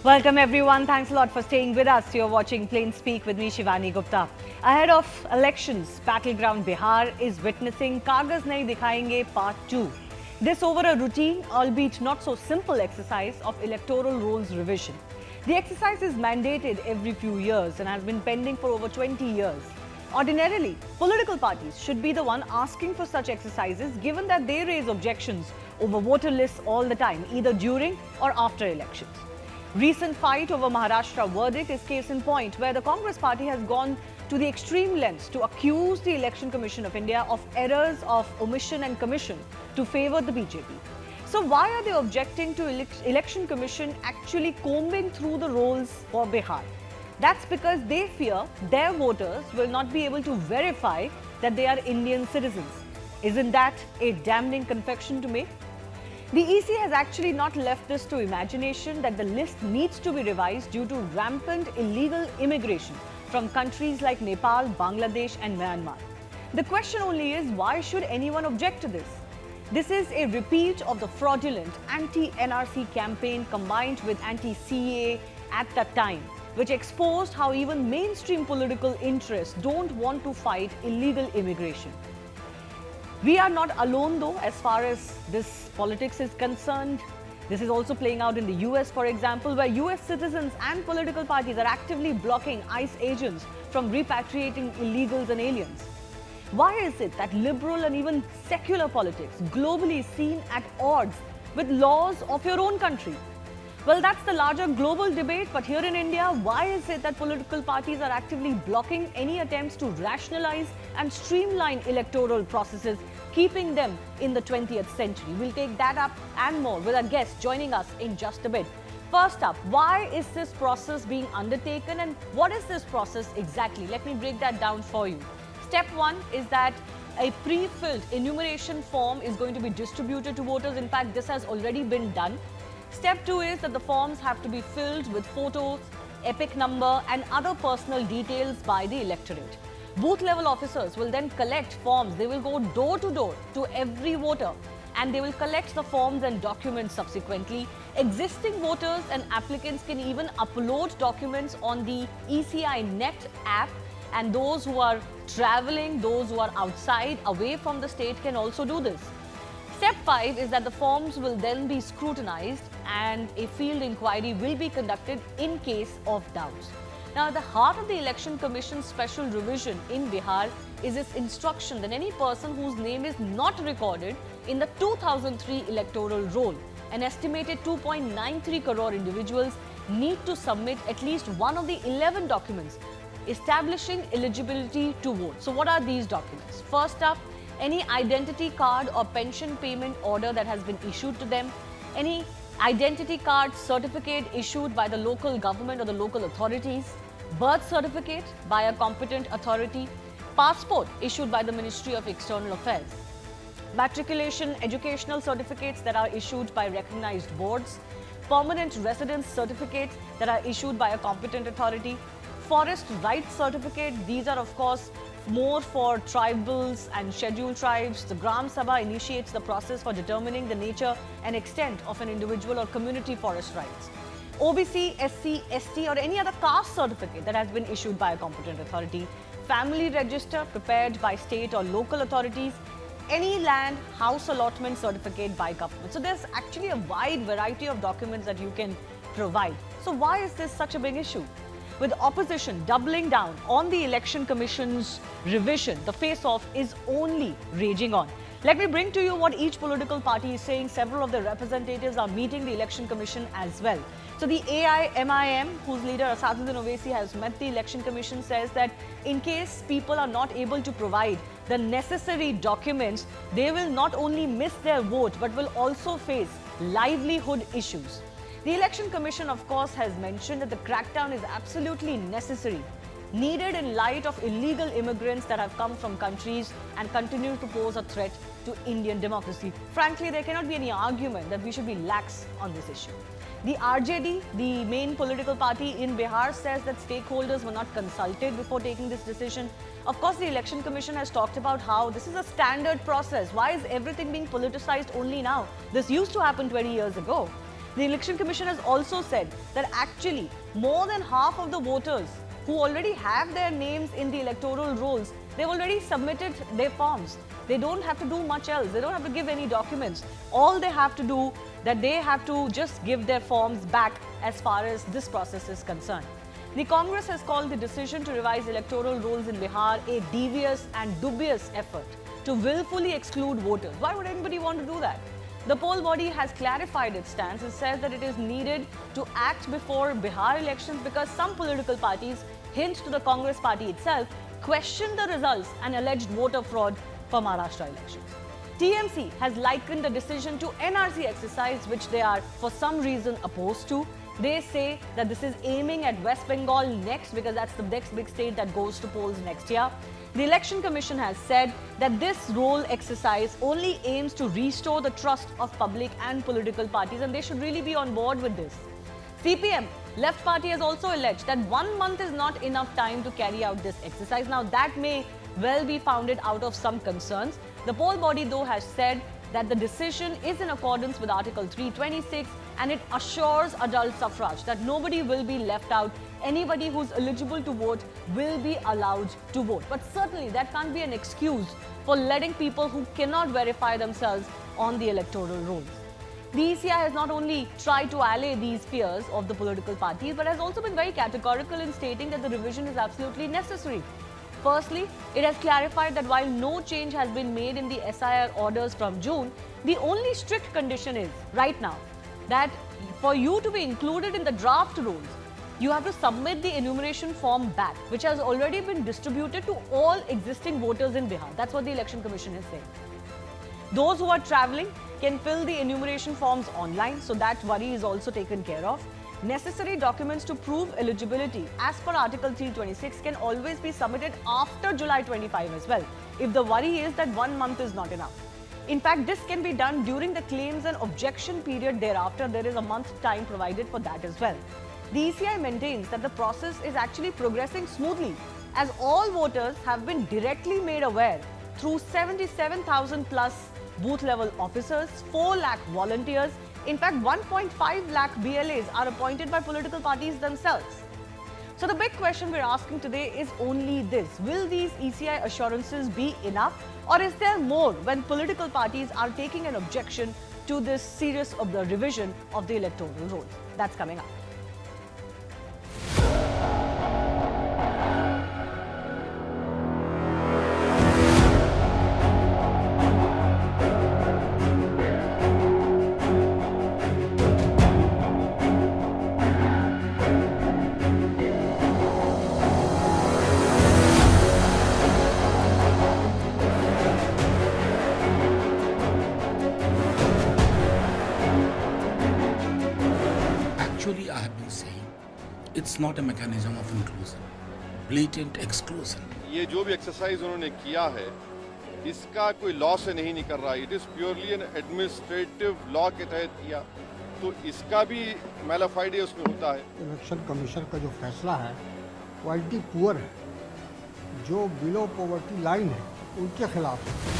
Welcome everyone. Thanks a lot for staying with us. You're watching Plain Speak with me, Shivani Gupta. Ahead of elections, battleground Bihar is witnessing Kagaz Nahi Dikhayenge Part 2. This over a routine, albeit not so simple exercise of electoral rolls revision. The exercise is mandated every few years and has been pending for over 20 years. Ordinarily, political parties should be the one asking for such exercises given that they raise objections over voter lists all the time, either during or after elections. Recent fight over Maharashtra verdict is case in point, where the Congress party has gone to the extreme lengths to accuse the Election Commission of India of errors of omission and commission to favour the BJP. So why are they objecting to Election Commission actually combing through the rolls for Bihar? That's because they fear their voters will not be able to verify that they are Indian citizens. Isn't that a damning confession to make? The EC has actually not left this to imagination that the list needs to be revised due to rampant illegal immigration from countries like Nepal, Bangladesh and Myanmar. The question only is, why should anyone object to this? This is a repeat of the fraudulent anti-NRC campaign combined with anti-CAA at that time, which exposed how even mainstream political interests don't want to fight illegal immigration. We are not alone though as far as this politics is concerned. This is also playing out in the US, for example, where US citizens and political parties are actively blocking ICE agents from repatriating illegals and aliens. Why is it that liberal and even secular politics globally is seen at odds with laws of your own country? Well, that's the larger global debate, but here in India, why is it that political parties are actively blocking any attempts to rationalize and streamline electoral processes, keeping them in the 20th century? We'll take that up and more with our guest joining us in just a bit. First up, why is this process being undertaken and what is this process exactly? Let me break that down for you. Step one is that a pre-filled enumeration form is going to be distributed to voters. In fact, this has already been done. Step 2 is that the forms have to be filled with photos, epic number and other personal details by the electorate. Booth level officers will then collect forms. They will go door to door to every voter and they will collect the forms and documents subsequently. Existing voters and applicants can even upload documents on the ECI Net app, and those who are travelling, those who are outside, away from the state can also do this. Step 5 is that the forms will then be scrutinized and a field inquiry will be conducted in case of doubts. Now, at the heart of the Election Commission's special revision in Bihar is its instruction that any person whose name is not recorded in the 2003 electoral roll, an estimated 2.93 crore individuals need to submit at least one of the 11 documents establishing eligibility to vote. So what are these documents? First up, any identity card or pension payment order that has been issued to them, any identity card certificate issued by the local government or the local authorities, birth certificate by a competent authority, passport issued by the Ministry of External Affairs, matriculation educational certificates that are issued by recognized boards, permanent residence certificates that are issued by a competent authority, forest rights certificate. These are of course more for tribals and scheduled tribes. The Gram Sabha initiates the process for determining the nature and extent of an individual or community forest rights. OBC, SC, ST or any other caste certificate that has been issued by a competent authority. Family register prepared by state or local authorities. Any land house allotment certificate by government. So there's actually a wide variety of documents that you can provide. So why is this such a big issue? With opposition doubling down on the Election Commission's revision, the face-off is only raging on. Let me bring to you what each political party is saying. Several of the representatives are meeting the Election Commission as well. So the AIMIM, whose leader Asaduddin Owaisi has met the Election Commission, says that in case people are not able to provide the necessary documents, they will not only miss their vote but will also face livelihood issues. The Election Commission, of course, has mentioned that the crackdown is absolutely necessary, needed in light of illegal immigrants that have come from countries and continue to pose a threat to Indian democracy. Frankly, there cannot be any argument that we should be lax on this issue. The RJD, the main political party in Bihar, says that stakeholders were not consulted before taking this decision. Of course, the Election Commission has talked about how this is a standard process. Why is everything being politicized only now? This used to happen 20 years ago. The Election Commission has also said that actually more than half of the voters who already have their names in the electoral rolls, they've already submitted their forms. They don't have to do much else. They don't have to give any documents. All they have to do, that they have to just give their forms back as far as this process is concerned. The Congress has called the decision to revise electoral rolls in Bihar a devious and dubious effort to willfully exclude voters. Why would anybody want to do that? The poll body has clarified its stance. It says that it is needed to act before Bihar elections because some political parties, hint to the Congress party itself, question the results and alleged voter fraud for Maharashtra elections. TMC has likened the decision to NRC exercise, which they are for some reason opposed to. They say that this is aiming at West Bengal next because that's the next big state that goes to polls next year. The Election Commission has said that this role exercise only aims to restore the trust of public and political parties, and they should really be on board with this. CPM, left party, has also alleged that 1 month is not enough time to carry out this exercise. Now, that may well be founded out of some concerns. The poll body, though, has said that the decision is in accordance with Article 326 and it assures adult suffrage, that nobody will be left out. Anybody who's eligible to vote will be allowed to vote. But certainly that can't be an excuse for letting people who cannot verify themselves on the electoral rolls. The ECI has not only tried to allay these fears of the political parties, but has also been very categorical in stating that the revision is absolutely necessary. Firstly, it has clarified that while no change has been made in the SIR orders from June, the only strict condition is, right now, that for you to be included in the draft rolls, you have to submit the enumeration form back, which has already been distributed to all existing voters in Bihar. That's what the Election Commission is saying. Those who are travelling can fill the enumeration forms online, so that worry is also taken care of. Necessary documents to prove eligibility as per Article 326 can always be submitted after July 25 as well, if the worry is that 1 month is not enough. In fact, this can be done during the claims and objection period thereafter. There is a month time provided for that as well. The ECI maintains that the process is actually progressing smoothly, as all voters have been directly made aware through 77,000 plus booth level officers, 4 lakh volunteers. In fact, 1.5 lakh BLAs are appointed by political parties themselves. So the big question we're asking today is only this: will these ECI assurances be enough, or is there more when political parties are taking an objection to this serious of the revision of the electoral rolls? That's coming up. Actually, I have been saying it's not a mechanism of inclusion, blatant exclusion. ये जो भी exercise उन्होंने किया है, इसका कोई law से नहीं कर रहा है. It is purely N administrative law के तहत किया, तो इसका भी मैलाफाइड उसमें होता है. इलेक्शन कमीशन का जो फैसला है क्वालिटी पुअर है, जो बिलो पॉवर्टी लाइन है उनके खिलाफ है.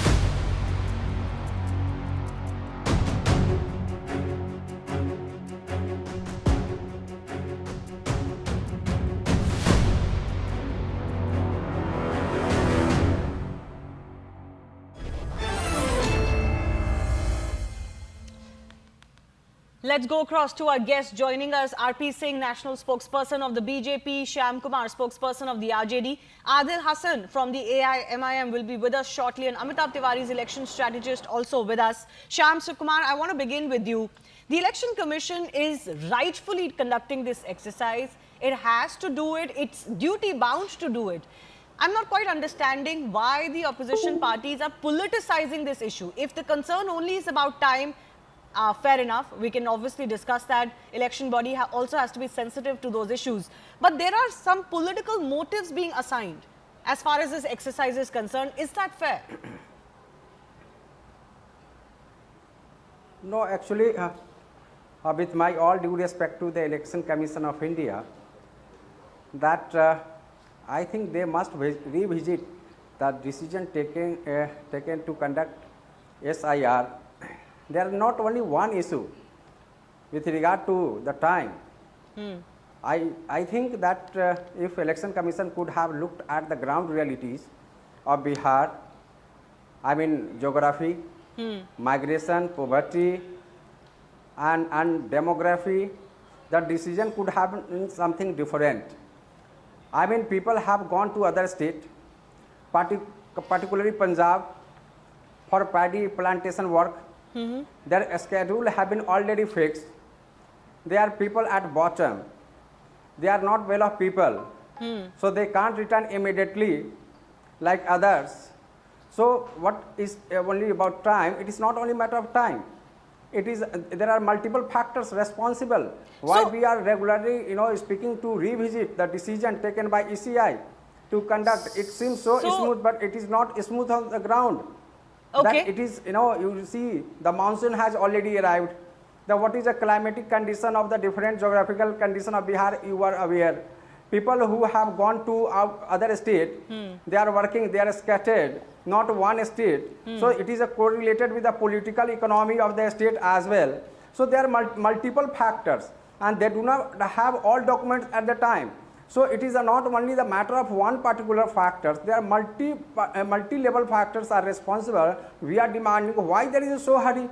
Let's go across to our guest joining us, RP Singh, national spokesperson of the BJP, Shyam Kumar, spokesperson of the RJD, Adil Hassan from the AIMIM will be with us shortly, and Amitab Tiwari's election strategist also with us. Shyam Kumar, I want to begin with you. The Election Commission is rightfully conducting this exercise. It has to do it. It's duty bound to do it. I'm not quite understanding why the opposition parties are politicizing this issue. If the concern only is about time, fair enough, we can obviously discuss that. Election body also has to be sensitive to those issues. But there are some political motives being assigned as far as this exercise is concerned. Is that fair? No, actually, with my all due respect to the Election Commission of India, that I think they must revisit the decision taken to conduct SIR. There is not only one issue. with regard to the time, I think that if Election Commission could have looked at the ground realities of Bihar, I mean geography, migration, poverty, and demography, the decision could have been something different. I mean, people have gone to other states, particularly Punjab, for paddy plantation work. Their schedule have been already fixed. They are people at bottom. They are not well off people, so they can't return immediately like others. So what is only about time? It is not only matter of time. It is there are multiple factors responsible why we are regularly speaking to revisit the decision taken by ECI to conduct. It seems so smooth, but it is not smooth on the ground. Okay. That it is, you see the monsoon has already arrived. What is the climatic condition of the different geographical condition of Bihar, you are aware. People who have gone to other state, they are working, they are scattered, not one state. So it is correlated with the political economy of the state as well. So there are multiple factors, and they do not have all documents at the time. So it is not only the matter of one particular factors. There are multi-level factors are responsible. We are demanding why there is so hurry.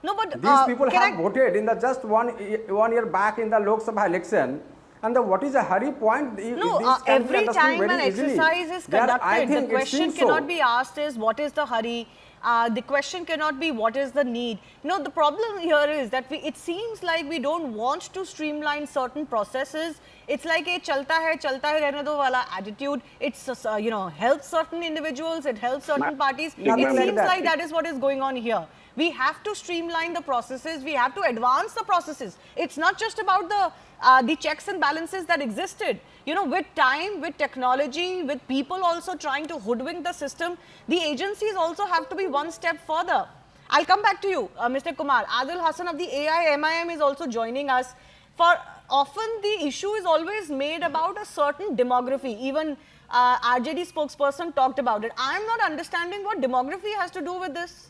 No, but These people have voted in the just one year back in the Lok Sabha election, and what is the hurry point? No, every time an exercise is conducted, the question cannot be asked is what is the hurry. The question cannot be what is the need. The problem here is that it seems like we don't want to streamline certain processes. It's like a chalta hai rehne do wala attitude. It's helps certain individuals, it helps certain parties. It seems like that is what is going on here. We have to streamline the processes. We have to advance the processes. It's not just about the checks and balances that existed. With time, with technology, with people also trying to hoodwink the system, the agencies also have to be one step further. I'll come back to you, Mr. Kumar. Adil Hassan of the AIMIM is also joining us. For often the issue is always made about a certain demography. Even RJD spokesperson talked about it. I'm not understanding what demography has to do with this.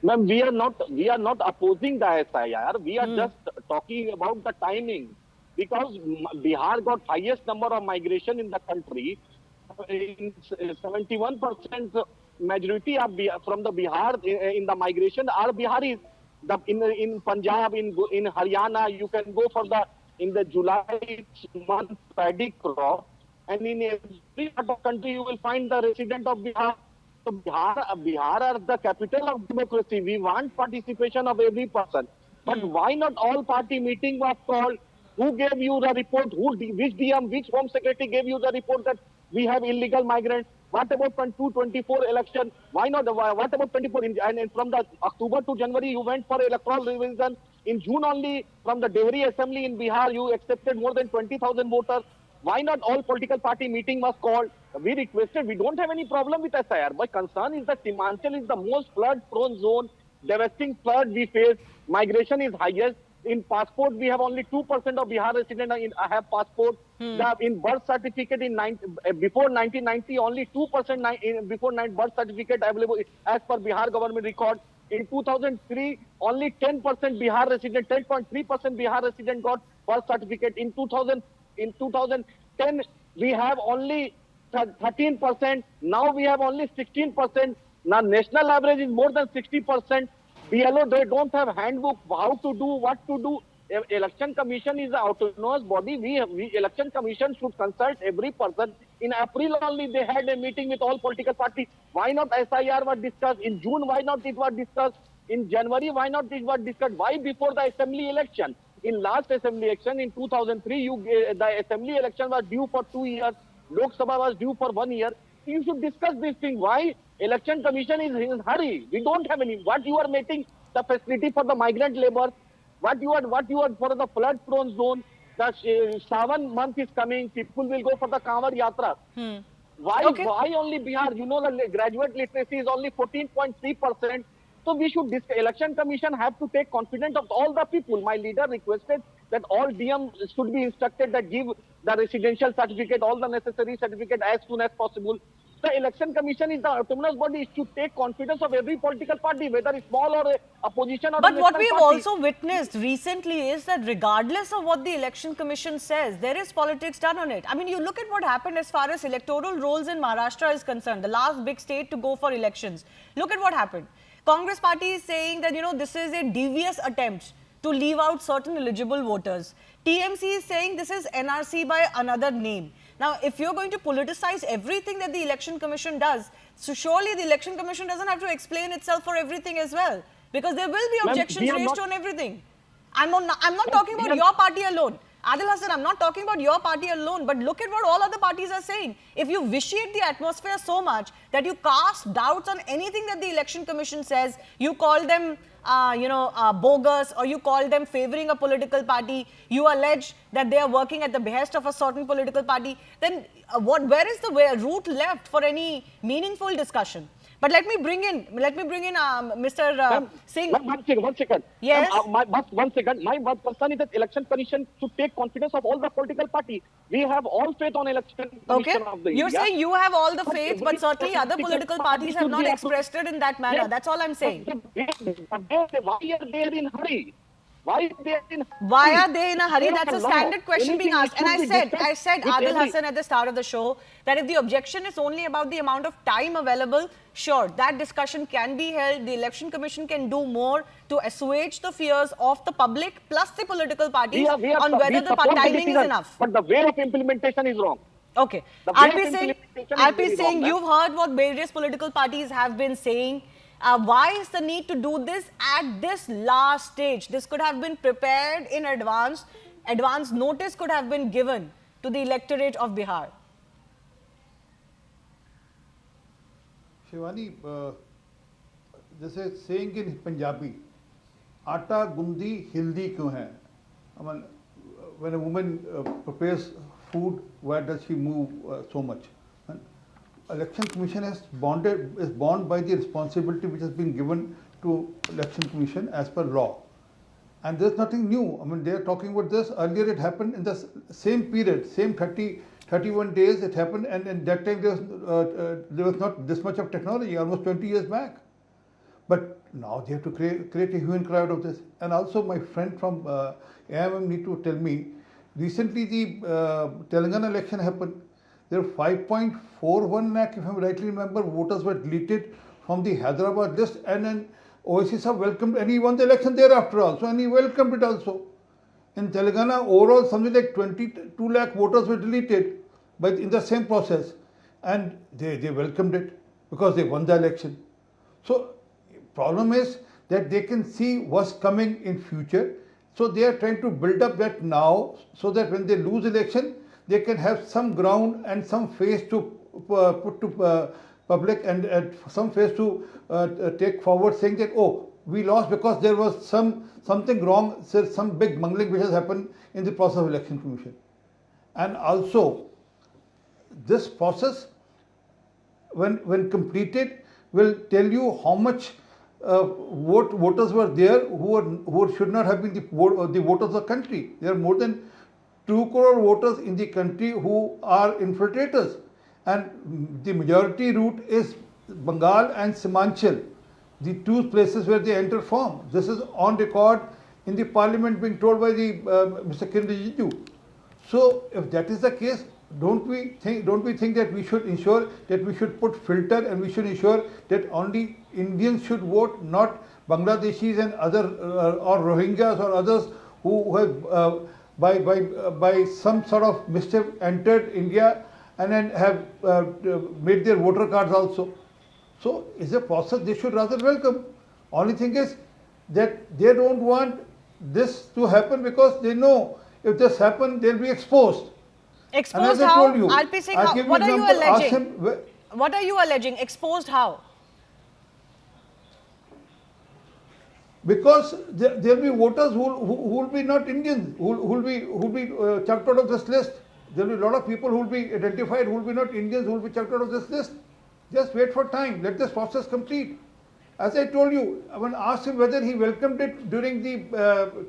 Ma'am, we are not opposing the SIR. We are just talking about the timing, because Bihar got highest number of migration in the country. In 71% majority of from the Bihar in the migration are Biharis. In Punjab, in Haryana, you can go for in the July month paddy crop, and in every part of country you will find the resident of Bihar. So Bihar are the capital of democracy. We want participation of every person. But why not all party meeting was called? Who gave you the report? Which DM, which Home Secretary gave you the report that we have illegal migrants? What about 22-24 election? Why not? What about 24? And from the October to January, you went for electoral revision. In June only, from the Devri Assembly in Bihar, you accepted more than 20,000 voters. Why not all political party meeting was called? We requested, we don't have any problem with SIR. My concern is that Himachal is the most flood-prone zone. Devastating flood we face. Migration is highest. In passport, we have only 2% of Bihar residents have passport. In birth certificate, before 1990, only 2% before birth certificate available as per Bihar government record. In 2003, only 10% Bihar resident, 10.3% Bihar resident got birth certificate. In 2010, we have only 13%. Now we have only 16%. Now national average is more than 60%. BLO, they don't have handbook how to do, what to do. Election Commission is an autonomous body. Election Commission should consult every person. In April only they had a meeting with all political parties. Why not SIR was discussed? In June, why not it was discussed? In January, why not it was discussed? Why before the assembly election? In last assembly election in 2003, the assembly election was due for 2 years. Lok Sabha was due for 1 year. You should discuss this thing. Why Election Commission is in hurry? We don't have any. What you are making the facility for the migrant labor? What you are for the flood-prone zone? The Sawan month is coming. People will go for the Kanwar Yatra. Why only Bihar? The graduate literacy is only 14.3%. So we should, Election Commission have to take confidence of all the people. My leader requested that all DM should be instructed that give the residential certificate, all the necessary certificate as soon as possible. The election commission is the autonomous body. It should take confidence of every political party, whether it's small or a opposition or But a what national we've party. also witnessed recently is that regardless of what the election commission says, there is politics done on it. I mean, you look at what happened as far as electoral rolls in Maharashtra is concerned, the last big state to go for elections. Look at what happened. Congress party is saying that, this is a devious attempt to leave out certain eligible voters. TMC is saying this is NRC by another name. Now, if you're going to politicize everything that the election commission does, so surely the election commission doesn't have to explain itself for everything as well, because there will be Ma'am, objections we are raised not- on everything. I'm not talking about your party alone. Adil Hassan, I'm not talking about your party alone, but look at what all other parties are saying. If you vitiate the atmosphere so much that you cast doubts on anything that the election commission says, you call them, bogus, or you call them favoring a political party, you allege that they are working at the behest of a certain political party, then where is the route left for any meaningful discussion? But let me bring in Mr. Singh. Ma'am, one second. Yes. One second. My concern is that election commission should take confidence of all the political parties. We have all faith on election Okay, commission of the you're India. saying you have all the faith, but every certainly other political parties have not expressed it in that manner. Yes. That's all I'm saying. Why are they in hurry? Why Why are they in a hurry? That's a law. standard question being Anything asked. And which I should be said, discussed with Adil every- Hassan at the start of the show, that if the objection is only about the amount of time available, sure, that discussion can be held. The election commission can do more to assuage the fears of the public plus the political parties on whether the support timing is decision, enough. But the way of implementation is wrong. Okay. The way of RP Singh, implementation is very wrong, ma'am. you've heard what various political parties have been saying. Why is the need to do this at this last stage? This could have been prepared in advance. Advance notice could have been given to the electorate of Bihar. Shivani जैसे saying in Punjabi आटा गुंदी हिल्दी क्यों है I mean, when a woman prepares food, why does she move so much? And Election Commission is bound by the responsibility which has been given to Election Commission as per law. And there's nothing new. I mean, they are talking about this. Earlier it happened in the same period, same 31 days it happened, and in that time there was not this much of technology, almost 20 years back. But now they have to create a hue and cry out of this. And also my friend from AIMM need to tell me, recently the Telangana election happened. There were 5.41 lakh, if I rightly remember, voters were deleted from the Hyderabad list, and then OIC sir welcomed, and he won the election thereafter also, and he welcomed it also. In Telangana, overall something like 22 lakh voters were deleted in the same process, and they welcomed it because they won the election. So problem is that they can see what's coming in future, so they are trying to build up that now, so that when they lose election, they can have some ground and some face to put to public, and some face to take forward, saying that, oh, we lost because there was something wrong, some big bungling which has happened in the process of election commission. And also, this process, when completed, will tell you how much voters were there who should not have been the voters of the country. There are more than 2 crore voters in the country who are infiltrators, and the majority route is Bengal and Simanchal, the two places where they enter from. This is on record in the parliament being told by the Mr. Kiran Rijiju. So if that is the case, don't we think that we should ensure that we should put filter, and we should ensure that only Indians should vote, not Bangladeshis and other or Rohingyas or others who have by some sort of mischief entered India and then have made their voter cards also. So it's a process they should rather welcome. Only thing is that they don't want this to happen because they know if this happens, they'll be exposed. Exposed how? RP Singh, what are you alleging? What are you alleging? Exposed how? Because there will be voters who will be not Indians, who will be chucked out of this list. There will be a lot of people who will be identified who will be not Indians, who will be chucked out of this list. Just wait for time. Let this process complete. As I told you, when asked him whether he welcomed it during the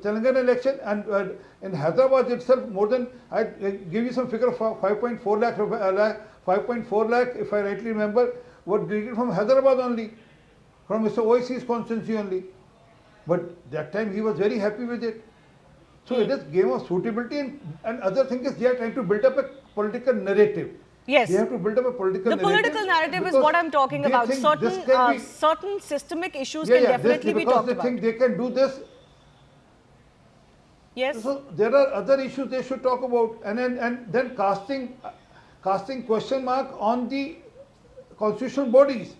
Telangana election, and in Hyderabad itself, more than, I give you some figure of 5.4 5.4 lakh, if I rightly remember, were deleted from Hyderabad only, from Mr. Oisi's constituency only. But that time he was very happy with it. So it is game of suitability, and other thing is they are trying to build up a political narrative. Yes. They have to build up a political The narrative. political narrative is because what I'm talking they about. think this Certain can be- certain systemic issues Yeah, can yeah, definitely be because talked they about. think they can do this. Yes. So there are other issues they should talk about, and then casting question mark on the constitutional bodies.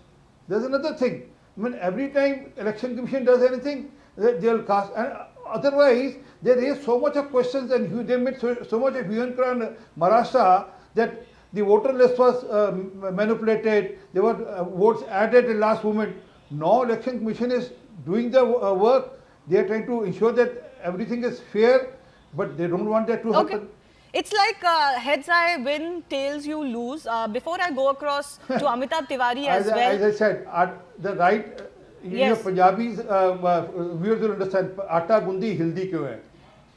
There's another thing. I mean, every time election commission does anything, they'll cast. And otherwise, they raise so much of questions, and they made so much of hue and cry on Maharashtra that the voter list was manipulated. There were votes added at last moment. Now, election commission is doing the work. They are trying to ensure that everything is fair, but they don't want that to Okay. happen. It's like heads I win, tails you lose. Before I go across to Amitab Tiwari as well. As I said, the right, Yes. Punjabis, viewers will understand, atta gundi hildi kyun hai?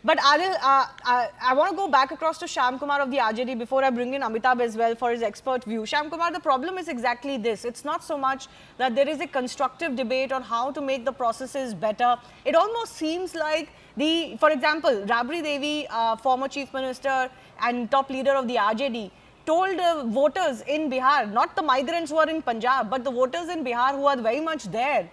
But Adil, I want to go back across to Shyam Kumar of the RJD before I bring in Amitabh as well for his expert view. Shyam Kumar, the problem is exactly this. It's not so much that there is a constructive debate on how to make the processes better. It almost seems like for example, Rabri Devi, former chief minister and top leader of the RJD, told voters in Bihar, not the migrants who are in Punjab, but the voters in Bihar who are very much there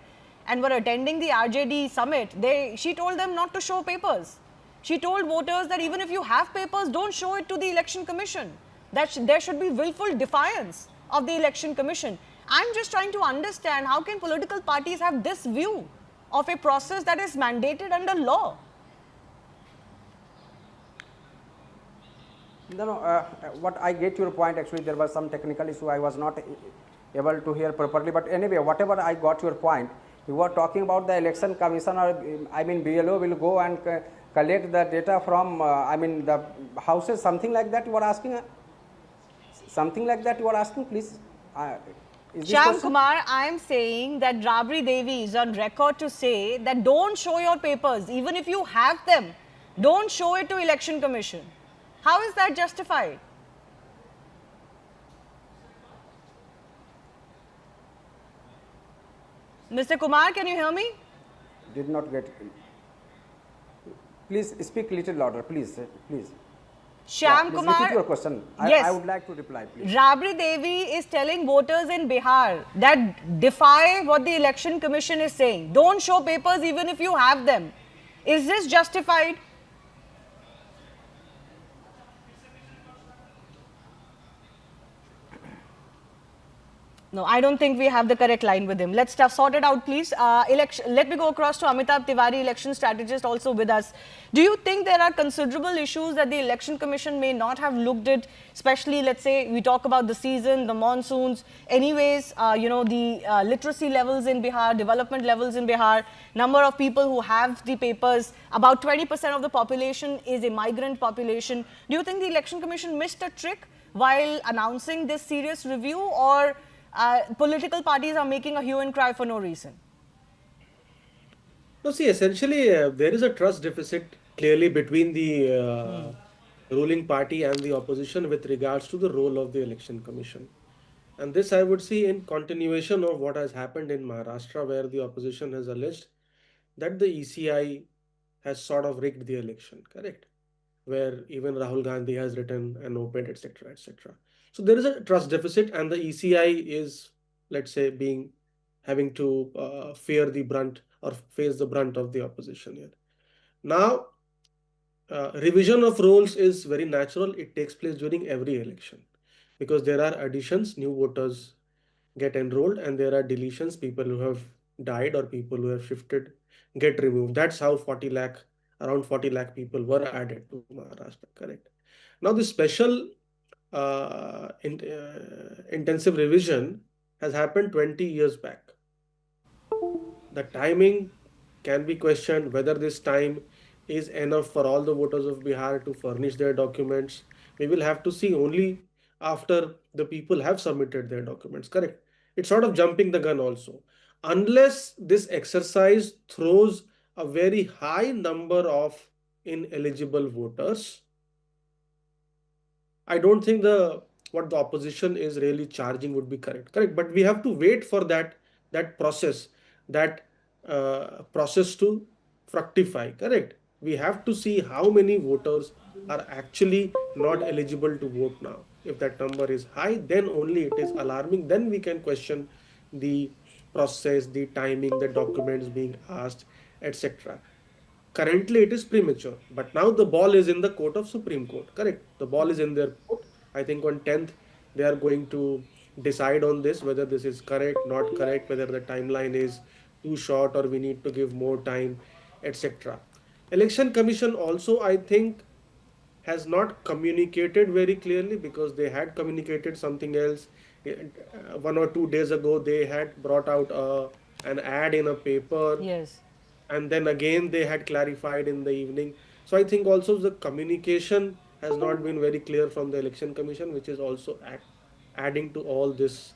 and were attending the RJD summit, she told them not to show papers. She told voters that even if you have papers, don't show it to the election commission. That there should be willful defiance of the election commission. I'm just trying to understand how can political parties have this view of a process that is mandated under law? No, what I get your point, actually there was some technical issue, I was not able to hear properly, but anyway, whatever I got your point, you were talking about the election commission, or I mean BLO will go and collect the data from, I mean the houses, something like that you were asking? Something like that you were asking, please? Is this Shyam question? Kumar, I'm saying that Rabri Devi is on record to say that don't show your papers, even if you have them, don't show it to election commission. How is that justified? Mr. Kumar, can you hear me? Did not get. Please speak little louder, please, please. Shyam Please Kumar, repeat your question. Yes. I would like to reply, please. Rabri Devi is telling voters in Bihar that defy what the election commission is saying. Don't show papers even if you have them. Is this justified? No, I don't think we have the correct line with him. Let's sort it out, please. Let me go across to Amitab Tiwari, election strategist, also with us. Do you think there are considerable issues that the election commission may not have looked at, especially, let's say, we talk about the season, the monsoons, anyways, the literacy levels in Bihar, development levels in Bihar, number of people who have the papers, about 20% of the population is a migrant population. Do you think the election commission missed a trick while announcing this serious review, or political parties are making a hue and cry for no reason? No, see, essentially, there is a trust deficit clearly between the ruling party and the opposition with regards to the role of the election commission. And this I would see in continuation of what has happened in Maharashtra, where the opposition has alleged that the ECI has sort of rigged the election, correct? Where even Rahul Gandhi has written and opened, etc., etc. So there is a trust deficit, and the ECI is, let's say, having to fear the brunt or face the brunt of the opposition here. Now, revision of roles is very natural. It takes place during every election because there are additions, new voters get enrolled, and there are deletions, people who have died or people who have shifted get removed. That's how around 40 lakh people were added to Maharashtra, correct? Now, the special intensive revision has happened 20 years back. The timing can be questioned whether this time is enough for all the voters of Bihar to furnish their documents. We will have to see only after the people have submitted their documents, correct? It's sort of jumping the gun also. Unless this exercise throws a very high number of ineligible voters, I don't think the what the opposition is really charging would be correct. But we have to wait for that process, that process to fructify. Correct. We have to see how many voters are actually not eligible to vote now. If that number is high, then only it is alarming. Then we can question the process, the timing, the documents being asked, etc. Currently it is premature, but now the ball is in the court of Supreme Court. Correct. The ball is in their court. I think on 10th they are going to decide on this, whether this is correct, not correct, whether the timeline is too short or we need to give more time, etc. Election Commission also, I think, has not communicated very clearly, because they had communicated something else. 1 or 2 days ago they had brought out an ad in a paper. Yes. And then again they had clarified in the evening. So I think also the communication has not been very clear from the Election Commission, which is also adding to all this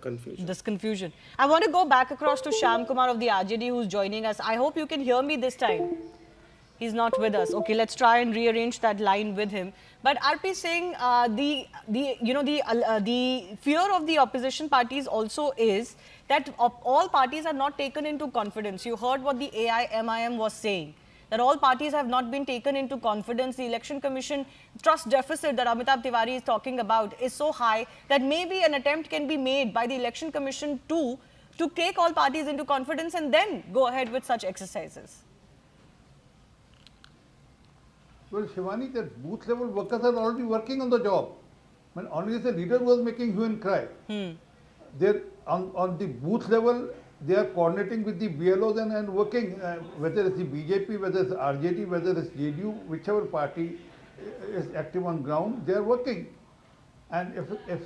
confusion. This confusion. I want to go back across to Shyam Kumar of the RJD, who's joining us. I hope you can hear me this time. He's not with us. Okay, let's try and rearrange that line with him. But RP Singh, the fear of the opposition parties also is that all parties are not taken into confidence. You heard what the AIMIM was saying, that all parties have not been taken into confidence. The Election Commission trust deficit that Amitab Tiwari is talking about is so high that maybe an attempt can be made by the Election Commission to take all parties into confidence and then go ahead with such exercises. Well, Shivani, that booth level workers are already working on the job. When only the leader was making hue and cry. They're on the booth level, they are coordinating with the BLOs and working, whether it's the BJP, whether it's RJD, whether it's JDU, whichever party is active on ground, they are working. And if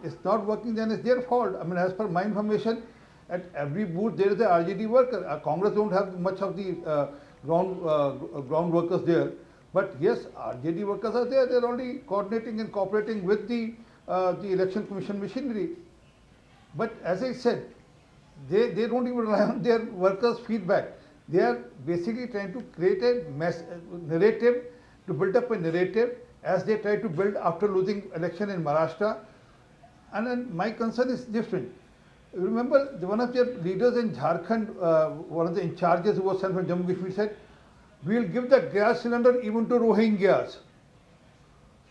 it's not working, then it's their fault. I mean, as per my information, at every booth there is a RJD worker. Congress don't have much of the ground workers there. But yes, RJD workers are there. They're only coordinating and cooperating with the Election Commission machinery. But as I said, they don't even rely on their workers' feedback. They are basically trying to create a narrative, to build up a narrative, as they try to build after losing election in Maharashtra. And then my concern is different. Remember, one of their leaders in Jharkhand, one of the in charges who was sent from Jammu Kashmir, said, "We'll give the gas cylinder even to Rohingyas."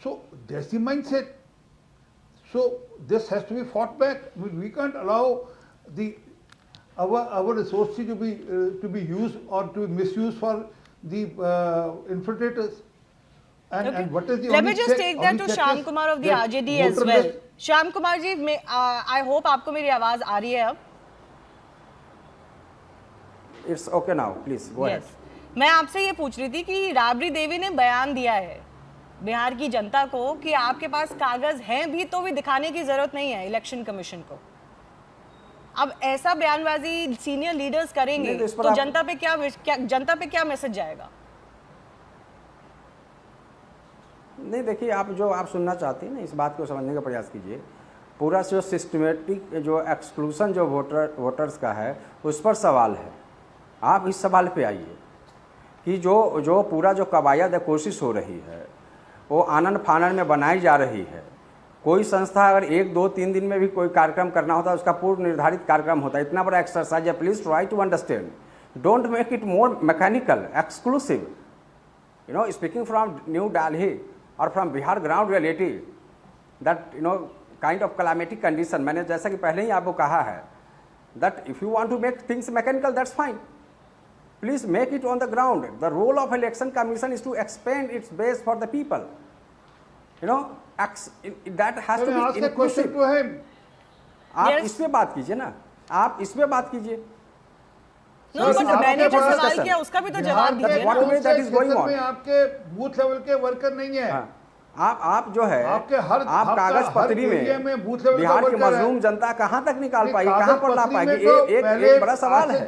So that's the mindset. So this has to be fought back. I mean, we can't allow our resources to be used or to be misused for the infiltrators. And what is the Let me just take that to Shyam Kumar of the RJD as well. Shyam Kumar ji, I hope आपको मेरी आवाज आ रही है अब. It's okay now. Please go ahead. मैं आपसे ये पूछ रही थी कि राबड़ी देवी ने बयान दिया है बिहार की जनता को कि आपके पास कागज हैं भी तो भी दिखाने की जरूरत नहीं है इलेक्शन कमीशन को. अब ऐसा बयानबाजी सीनियर लीडर्स करेंगे तो जनता पे क्या मैसेज जाएगा? नहीं, देखिए, आप सुनना चाहती हैं ना, इस बात को समझने का प्रयास कीजिए. पूरा जो सिस्टमेटिक जो एक्सक्लूसन जो वोटर्स का है उस पर सवाल है. आप इस सवाल पे आइए कि जो पूरा जो कवायद कोशिश हो रही है वो आनन फानन में बनाई जा रही है. कोई संस्था अगर 1, 2, 3 दिन में भी कोई कार्यक्रम करना होता है उसका पूर्व निर्धारित कार्यक्रम होता है. इतना बड़ा एक्सरसाइज है. Please try to understand. Don't make it more mechanical, exclusive. Speaking from New Delhi और from Bihar ground reality, that kind of climatic condition. मैंने जैसा कि पहले ही आपको कहा है that if you want to make things mechanical, that's fine. Please make it on the ground. The role of Election Commission is to expand its base for the people. That has to be inclusive. आप इस पे बात कीजिए ना, आप इस पे बात कीजिए. मैंने जो सवाल किया उसका भी तो जवाब दीजिए ना. आपके बूथ लेवल के वर्कर नहीं है. आप जो है आप कागज पत्री में बिहार की मजलूम जनता कहां तक निकाल पाएगी, कहां पर ला पाएगी, एक बड़ा सवाल है.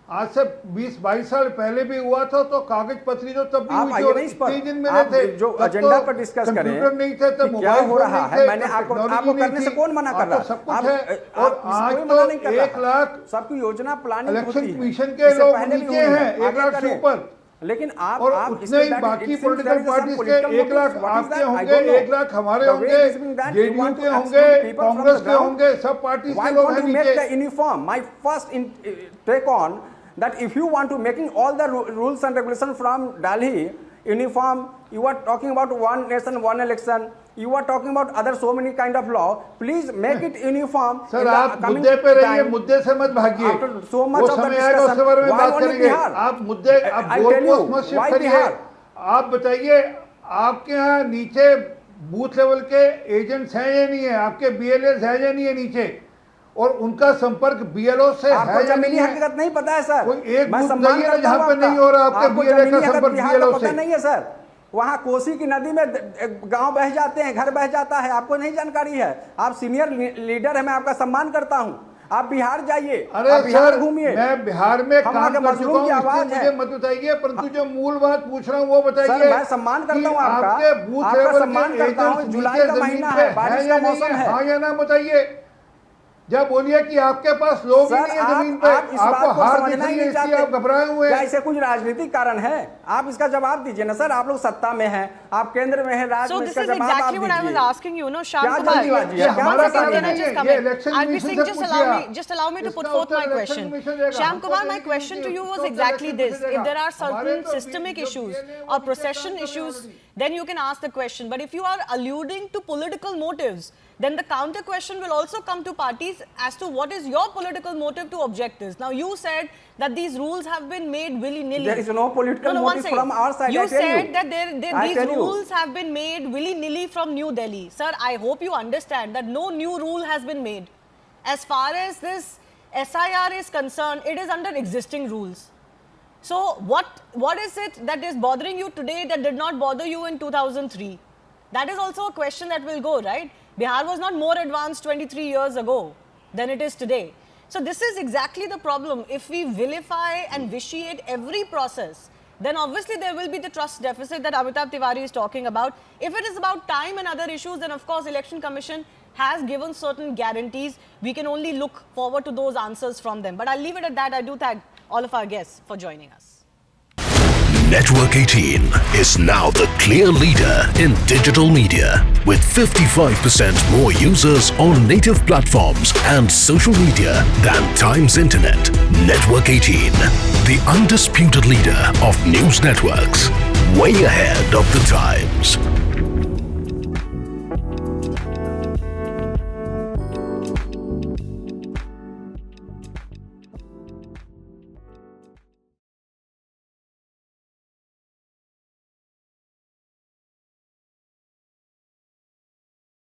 आज से 20-22 साल पहले भी हुआ था तो कागज पत्री जो तब भी दिन में थे, जो एजेंडा पर डिस्कस करें नहीं थे, तब क्या हो रहा है. मैंने आपको करने से कौन मना कर रहा है? सब कुछ है. और आज तो 1 लाख सबकी योजना प्लानिंग इलेक्शन कमीशन के लोग नीचे हैं, 1 लाख से ऊपर. लेकिन आप और उतने ही बाकी पॉलिटिकल पार्टीज के 1 लाख आपके होंगे, 1 लाख हमारे होंगे, जेडीयू के होंगे, कांग्रेस के होंगे, सब पार्टी के लोग हैं नीचे। Uniform my first take on that if you want to making all the rules and regulations from Delhi uniform, you are talking about one nation one election, you are talking about other so many kind of law, please make it uniform. Sir आप मुद्दे पे रहिए, मुद्दे से मत भागिए, वो समय आएगा उसके बारे में बात करेंगे। आप मुद्दे, आप गोलपोस्ट मत शिफ्ट करिए। आप बताइए आपके यहाँ नीचे बूथ लेवल के एजेंट्स हैं या नहीं है, आपके BLAs हैं या नहीं है नीचे, और उनका संपर्क BLO से है या नहीं है? हकीकत नहीं पता है सर, कोई एक बूथ नहीं है जहाँ पे नहीं हो रहा आपके BLA का संपर्क BLO से? नहीं है सर, वहाँ कोसी की नदी में गांव बह जाते हैं, घर बह जाता है, आपको नहीं जानकारी है। आप सीनियर लीडर है, मैं आपका सम्मान करता हूँ, आप बिहार जाइए, अरे बिहार घूमिए। मैं बिहार में काम कर चुका हूँ, मुझे मत बताइए, परंतु जो मूल बात पूछ रहा हूँ वो बताइए। मैं सम्मान करता हूँ आपका, आपके बूथ लेवल सम्मान करता हूँ। जुलाई का महीना है, बारिश का मौसम है, हाँ या ना बताइए। जब बोलिए कि आपके पास लोग ही नहीं है जमीन पे, आपको हार दिख रही है इसलिए आप घबराए हुए हैं। क्या इसे कुछ राजनीतिक कारण है? आप इसका जवाब दीजिए ना सर, आप लोग सत्ता में हैं, आप केंद्र में हैं, राज्य में, इसका जवाब आप दीजिए। Just allow me to put forth my question. Shyam Kumar, my question to you was exactly this. If there are certain systemic issues or procession issues, then you can ask the question. But if you are alluding to political motives, then the counter question will also come to parties as to what is your political motive to object this. Now you said that these rules have been made willy-nilly. There is no political motive from our side. You said that these rules have been made willy-nilly from New Delhi. Sir, I hope you understand that no new rule has been made. As far as this SIR is concerned, it is under existing rules. So what is it that is bothering you today that did not bother you in 2003? That is also a question that will go, right? Bihar was not more advanced 23 years ago than it is today. So this is exactly the problem. If we vilify and vitiate every process, then obviously there will be the trust deficit that Amitab Tari is talking about. If it is about time and other issues, then of course Election Commission has given certain guarantees. We can only look forward to those answers from them. But I'll leave it at that. I do thank all of our guests for joining us. Network 18 is now the clear leader in digital media with 55% more users on native platforms and social media than Times Internet. Network 18, the undisputed leader of news networks, way ahead of the times.